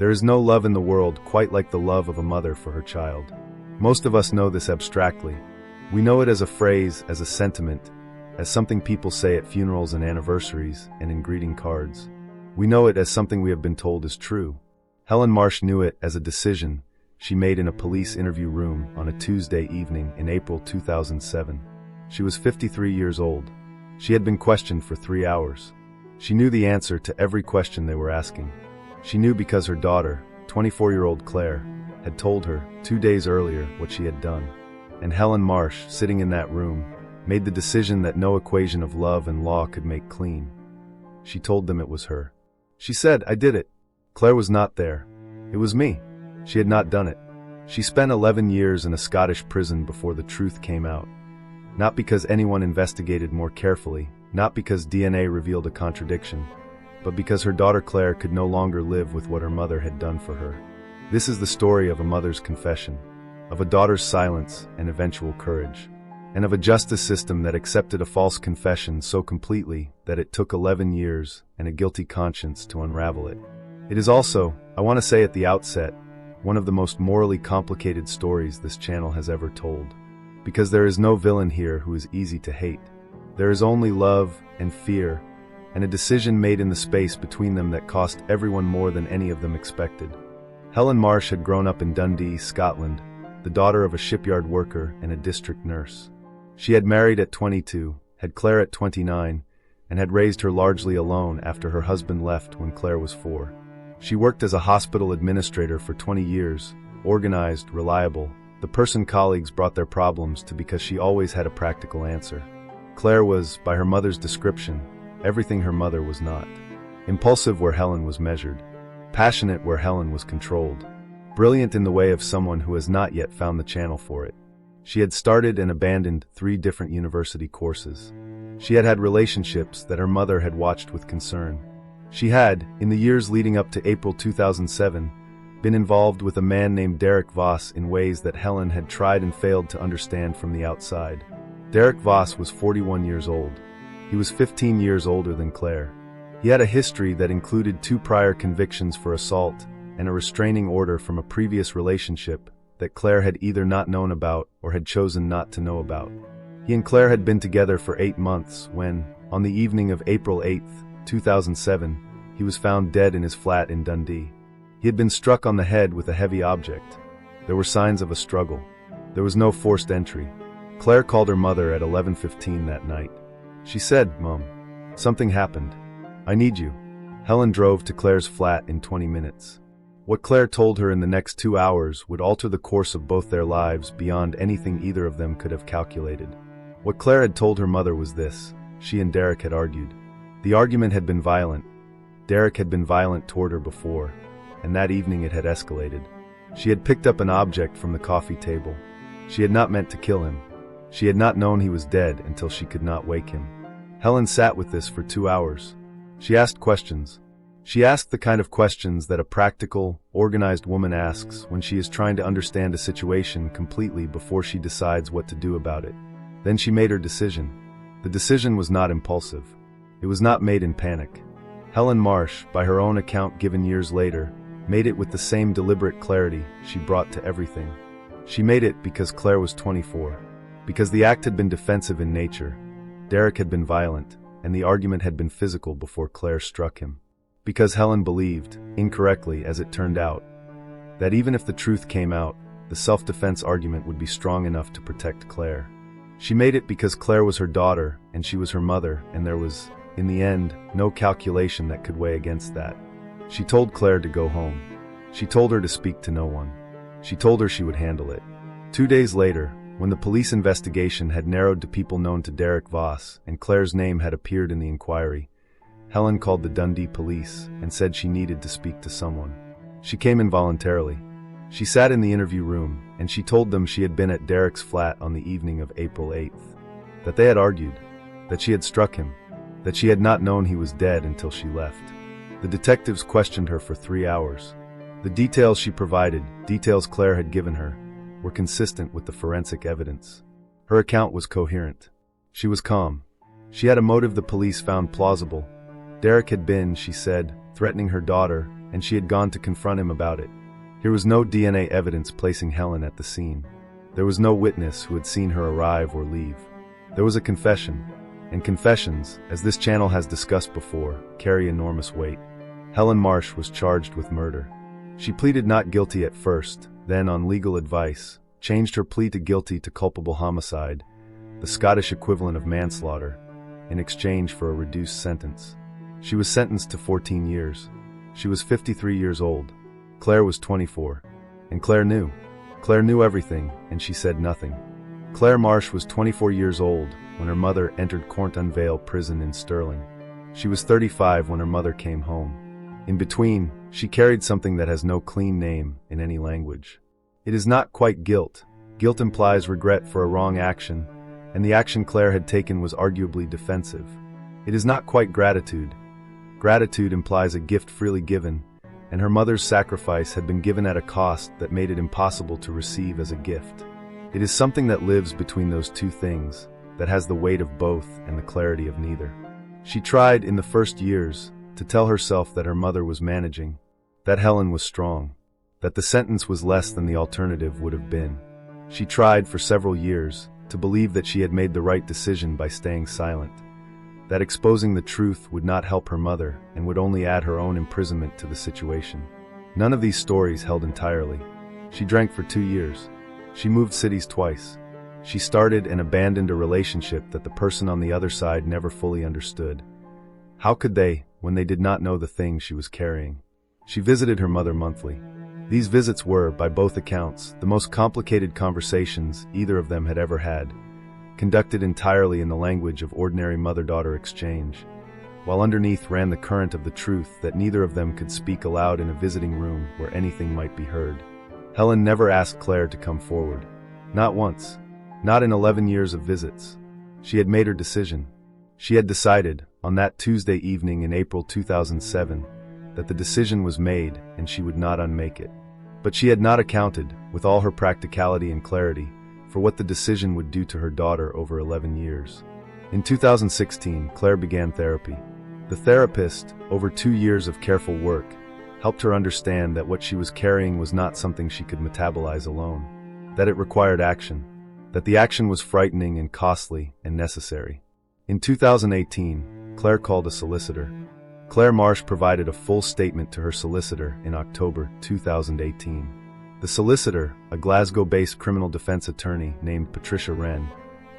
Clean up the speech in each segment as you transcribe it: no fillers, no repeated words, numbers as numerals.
There is no love in the world quite like the love of a mother for her child. Most of us know this abstractly. We know it as a phrase, as a sentiment, as something people say at funerals and anniversaries and in greeting cards. We know it as something we have been told is true. Helen Marsh knew it as a decision she made in a police interview room on a Tuesday evening in April 2007. She was 53 years old. She had been questioned for 3 hours. She knew the answer to every question they were asking. She knew because her daughter, 24-year-old Claire, had told her 2 days earlier what she had done. And Helen Marsh, sitting in that room, made the decision that no equation of love and law could make clean. She told them it was her. She said, "I did it. Claire was not there. It was me." She had not done it. She spent 11 years in a Scottish prison before the truth came out. Not because anyone investigated more carefully, not because DNA revealed a contradiction, but because her daughter Claire could no longer live with what her mother had done for her. This is the story of a mother's confession, of a daughter's silence and eventual courage, and of a justice system that accepted a false confession so completely that it took 11 years and a guilty conscience to unravel it. It is also, I want to say at the outset, one of the most morally complicated stories this channel has ever told. Because there is no villain here who is easy to hate. There is only love and fear, and a decision made in the space between them that cost everyone more than any of them expected. Helen Marsh had grown up in Dundee, Scotland, the daughter of a shipyard worker and a district nurse. She had married at 22, had Claire at 29, and had raised her largely alone after her husband left when Claire was 4. She worked as a hospital administrator for 20 years, organized, reliable, the person colleagues brought their problems to because she always had a practical answer. Claire was, by her mother's description, everything her mother was not. Impulsive where Helen was measured. Passionate where Helen was controlled. Brilliant in the way of someone who has not yet found the channel for it. She had started and abandoned 3 different university courses. She had had relationships that her mother had watched with concern. She had, in the years leading up to April 2007, been involved with a man named Derek Voss in ways that Helen had tried and failed to understand from the outside. Derek Voss was 41 years old. He was 15 years older than Claire. He had a history that included 2 prior convictions for assault and a restraining order from a previous relationship that Claire had either not known about or had chosen not to know about. He and Claire had been together for 8 months when, on the evening of April 8, 2007, he was found dead in his flat in Dundee. He had been struck on the head with a heavy object. There were signs of a struggle. There was no forced entry. Claire called her mother at 11:15 that night. She said, "Mom, something happened. I need you." Helen drove to Claire's flat in 20 minutes. What Claire told her in the next 2 hours would alter the course of both their lives beyond anything either of them could have calculated. What Claire had told her mother was this: she and Derek had argued. The argument had been violent. Derek had been violent toward her before, and that evening it had escalated. She had picked up an object from the coffee table. She had not meant to kill him. She had not known he was dead until she could not wake him. Helen sat with this for 2 hours. She asked questions. She asked the kind of questions that a practical, organized woman asks when she is trying to understand a situation completely before she decides what to do about it. Then she made her decision. The decision was not impulsive. It was not made in panic. Helen Marsh, by her own account given years later, made it with the same deliberate clarity she brought to everything. She made it because Claire was 24. Because the act had been defensive in nature. Derek had been violent, and the argument had been physical before Claire struck him. Because Helen believed, incorrectly as it turned out, that even if the truth came out, the self-defense argument would be strong enough to protect Claire. She made it because Claire was her daughter, and she was her mother, and there was, in the end, no calculation that could weigh against that. She told Claire to go home. She told her to speak to no one. She told her she would handle it. 2 days later, when the police investigation had narrowed to people known to Derek Voss and Claire's name had appeared in the inquiry, Helen called the Dundee police and said she needed to speak to someone. She came involuntarily. She sat in the interview room and she told them she had been at Derek's flat on the evening of April 8th, that they had argued, that she had struck him, that she had not known he was dead until she left. The detectives questioned her for 3 hours. The details she provided, details Claire had given her, were consistent with the forensic evidence. Her account was coherent. She was calm. She had a motive the police found plausible. Derek had been, she said, threatening her daughter, and she had gone to confront him about it. Here was no DNA evidence placing Helen at the scene. There was no witness who had seen her arrive or leave. There was a confession, and confessions, as this channel has discussed before, carry enormous weight. Helen Marsh was charged with murder. She pleaded not guilty at first, then, on legal advice, changed her plea to guilty to culpable homicide, the Scottish equivalent of manslaughter, in exchange for a reduced sentence. She was sentenced to 14 years. She was 53 years old. Claire was 24. And Claire knew. Claire knew everything, and she said nothing. Claire Marsh was 24 years old when her mother entered Cornton Vale prison in Stirling. She was 35 when her mother came home. In between, she carried something that has no clean name in any language. It is not quite guilt. Guilt implies regret for a wrong action, and the action Claire had taken was arguably defensive. It is not quite gratitude. Gratitude implies a gift freely given, and her mother's sacrifice had been given at a cost that made it impossible to receive as a gift. It is something that lives between those two things, that has the weight of both and the clarity of neither. She tried, in the first years, to tell herself that her mother was managing, that Helen was strong, that the sentence was less than the alternative would have been. She tried for several years to believe that she had made the right decision by staying silent, that exposing the truth would not help her mother and would only add her own imprisonment to the situation. None of these stories held entirely. She drank for 2 years. She moved cities twice. She started and abandoned a relationship that the person on the other side never fully understood. How could they, when they did not know the things she was carrying? She visited her mother monthly. These visits were, by both accounts, the most complicated conversations either of them had ever had, conducted entirely in the language of ordinary mother-daughter exchange, while underneath ran the current of the truth that neither of them could speak aloud in a visiting room where anything might be heard. Helen never asked Claire to come forward. Not once. Not in 11 years of visits. She had made her decision. She had decided, on that Tuesday evening in April 2007, that the decision was made and she would not unmake it. But she had not accounted, with all her practicality and clarity, for what the decision would do to her daughter over 11 years. In 2016, Claire began therapy. The therapist, over 2 years of careful work, helped her understand that what she was carrying was not something she could metabolize alone, that it required action, that the action was frightening and costly and necessary. In 2018, Claire called a solicitor. Claire Marsh provided a full statement to her solicitor in October 2018. The solicitor, a Glasgow-based criminal defense attorney named Patricia Wren,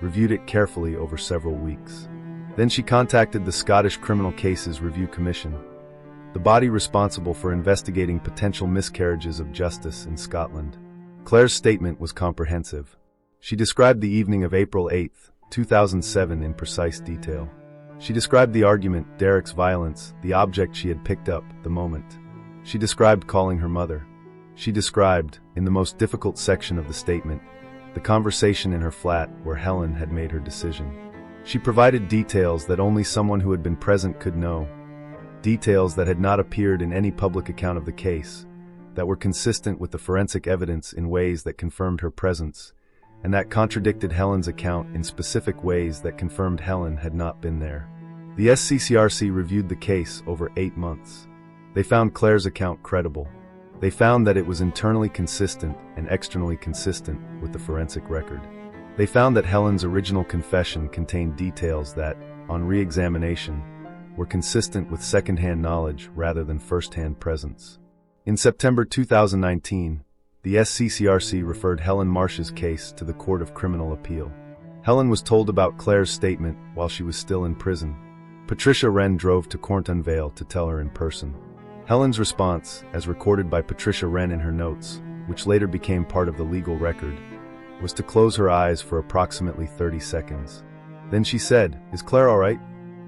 reviewed it carefully over several weeks. Then she contacted the Scottish Criminal Cases Review Commission, the body responsible for investigating potential miscarriages of justice in Scotland. Claire's statement was comprehensive. She described the evening of April 8, 2007 in precise detail. She described the argument, Derek's violence, the object she had picked up, the moment. She described calling her mother. She described, in the most difficult section of the statement, the conversation in her flat where Helen had made her decision. She provided details that only someone who had been present could know, details that had not appeared in any public account of the case, that were consistent with the forensic evidence in ways that confirmed her presence, and that contradicted Helen's account in specific ways that confirmed Helen had not been there. The SCCRC reviewed the case over 8 months. They found Claire's account credible. They found that it was internally consistent and externally consistent with the forensic record. They found that Helen's original confession contained details that, on re-examination, were consistent with second-hand knowledge rather than first-hand presence. In September 2019, the SCCRC referred Helen Marsh's case to the Court of Criminal Appeal. Helen was told about Claire's statement while she was still in prison. Patricia Wren drove to Cornton Vale to tell her in person. Helen's response, as recorded by Patricia Wren in her notes, which later became part of the legal record, was to close her eyes for approximately 30 seconds. Then she said, "Is Claire all right?"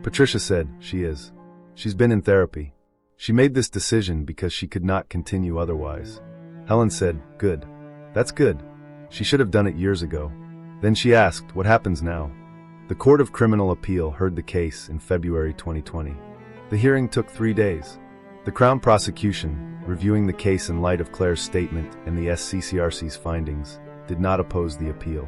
Patricia said, "She is. She's been in therapy. She made this decision because she could not continue otherwise." Helen said, "Good. That's good. She should have done it years ago." Then she asked, "What happens now?" The Court of Criminal Appeal heard the case in February 2020. The hearing took 3 days. The Crown prosecution, reviewing the case in light of Claire's statement and the SCCRC's findings, did not oppose the appeal.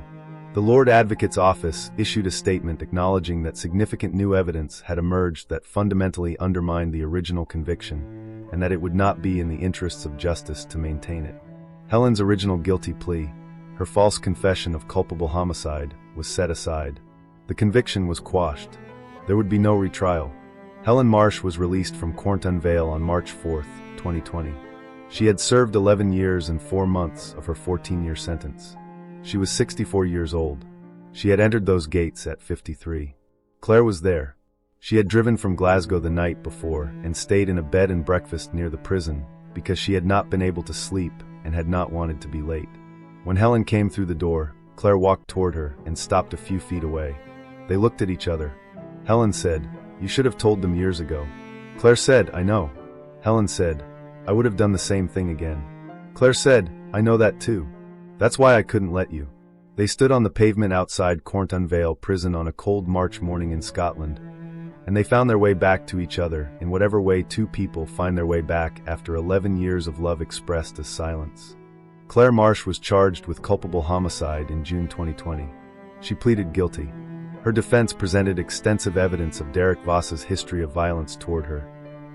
The Lord Advocate's Office issued a statement acknowledging that significant new evidence had emerged that fundamentally undermined the original conviction, and that it would not be in the interests of justice to maintain it. Helen's original guilty plea, her false confession of culpable homicide, was set aside. The conviction was quashed. There would be no retrial. Helen Marsh was released from Cornton Vale on March 4, 2020. She had served 11 years and 4 months of her 14-year sentence. She was 64 years old. She had entered those gates at 53. Claire was there. She had driven from Glasgow the night before and stayed in a bed and breakfast near the prison because she had not been able to sleep and had not wanted to be late. When Helen came through the door, Claire walked toward her and stopped a few feet away. They looked at each other. Helen said, "You should have told them years ago." Claire said, "I know." Helen said, "I would have done the same thing again." Claire said, "I know that too. That's why I couldn't let you." They stood on the pavement outside Cornton Vale prison on a cold March morning in Scotland, and they found their way back to each other in whatever way two people find their way back after 11 years of love expressed as silence. Claire Marsh was charged with culpable homicide in June 2020. She pleaded guilty. Her defense presented extensive evidence of Derek Voss's history of violence toward her,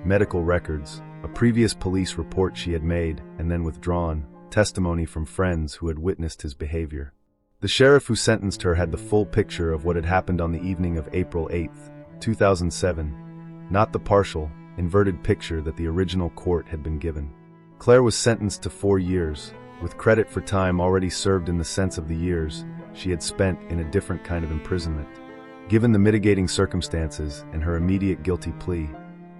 medical records, a previous police report she had made and then withdrawn, testimony from friends who had witnessed his behavior. The sheriff who sentenced her had the full picture of what had happened on the evening of April 8, 2007, not the partial, inverted picture that the original court had been given. Claire was sentenced to 4 years, with credit for time already served in the sense of the years she had spent in a different kind of imprisonment. Given the mitigating circumstances and her immediate guilty plea,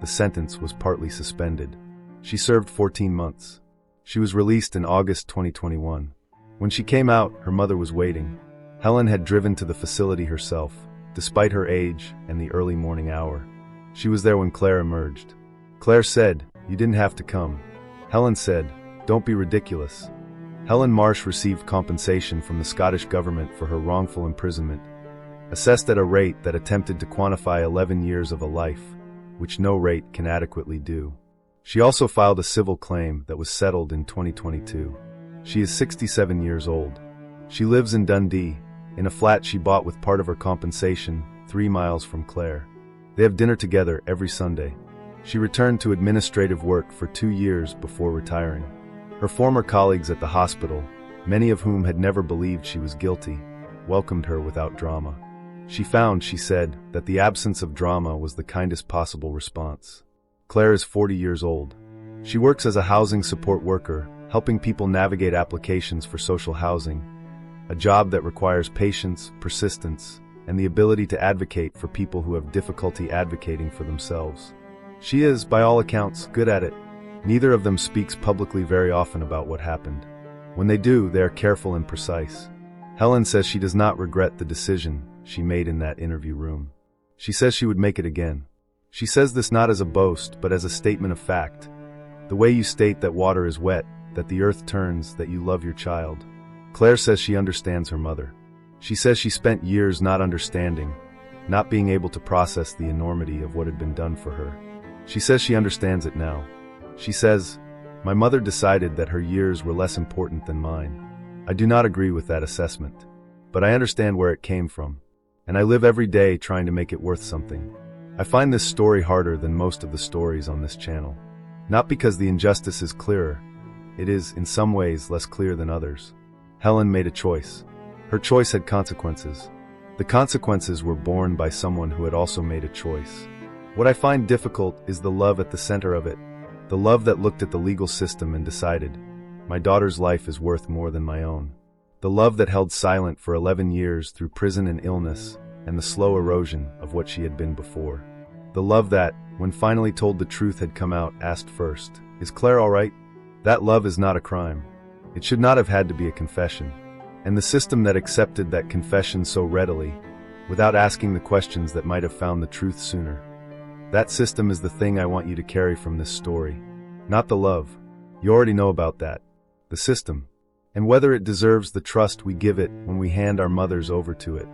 the sentence was partly suspended. She served 14 months. She was released in August 2021. When she came out, her mother was waiting. Helen had driven to the facility herself, despite her age and the early morning hour. She was there when Claire emerged. Claire said, "You didn't have to come." Helen said, "Don't be ridiculous." Helen Marsh received compensation from the Scottish government for her wrongful imprisonment, assessed at a rate that attempted to quantify 11 years of a life, which no rate can adequately do. She also filed a civil claim that was settled in 2022. She is 67 years old. She lives in Dundee, in a flat she bought with part of her compensation, 3 miles from Claire. They have dinner together every Sunday. She returned to administrative work for 2 years before retiring. Her former colleagues at the hospital, many of whom had never believed she was guilty, welcomed her without drama. She found, she said, that the absence of drama was the kindest possible response. Claire is 40 years old. She works as a housing support worker, helping people navigate applications for social housing, a job that requires patience, persistence, and the ability to advocate for people who have difficulty advocating for themselves. She is, by all accounts, good at it. Neither of them speaks publicly very often about what happened. When they do, they are careful and precise. Helen says she does not regret the decision she made in that interview room. She says she would make it again. She says this not as a boast, but as a statement of fact. The way you state that water is wet, that the earth turns, that you love your child. Claire says she understands her mother. She says she spent years not understanding, not being able to process the enormity of what had been done for her. She says she understands it now. She says, "My mother decided that her years were less important than mine. I do not agree with that assessment, but I understand where it came from, and I live every day trying to make it worth something." I find this story harder than most of the stories on this channel. Not because the injustice is clearer, it is, in some ways, less clear than others. Helen made a choice. Her choice had consequences. The consequences were borne by someone who had also made a choice. What I find difficult is the love at the center of it. The love that looked at the legal system and decided, my daughter's life is worth more than my own. The love that held silent for 11 years through prison and illness, and the slow erosion of what she had been before. The love that, when finally told the truth had come out, asked first, "Is Claire all right?" That love is not a crime. It should not have had to be a confession. And the system that accepted that confession so readily, without asking the questions that might have found the truth sooner. That system is the thing I want you to carry from this story. Not the love. You already know about that. The system. And whether it deserves the trust we give it when we hand our mothers over to it.